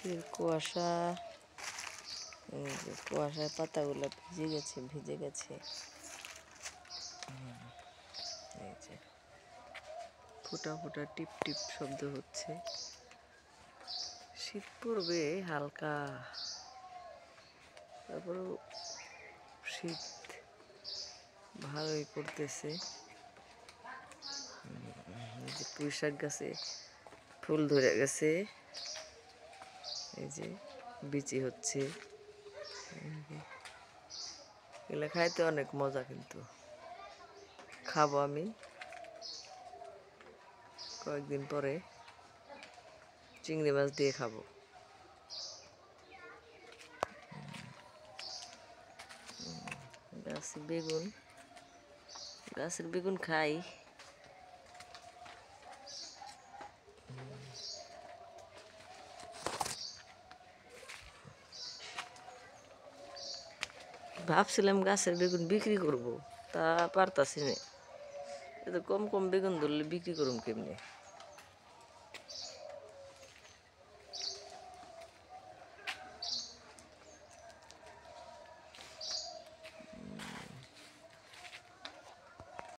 শীতের কুয়াশা, এই যে কুয়াশায় পাতাগুলো ভিজে গেছে। এই যে ফোঁটা ফোঁটা টিপ টিপ শব্দ হচ্ছে। শীত পড়বে হালকা, তারপরেও শীত ভালোই পড়তেছে। এই যে পুঁই শাক গাছে ফুল ধরে গেছে, এই যে বিচি হচ্ছে। এগুলো খাইতে অনেক মজা, কিন্তু খাবো আমি কয়েকদিন পরে, চিংড়ি মাছ দিয়ে খাবো। গাছের বেগুন খাই। ভাবছিলাম গাছের বেগুন বিক্রি করব, তা পারতাছি না। এত কম কম বেগুন ধরলে বিক্রি করুম কেমনে?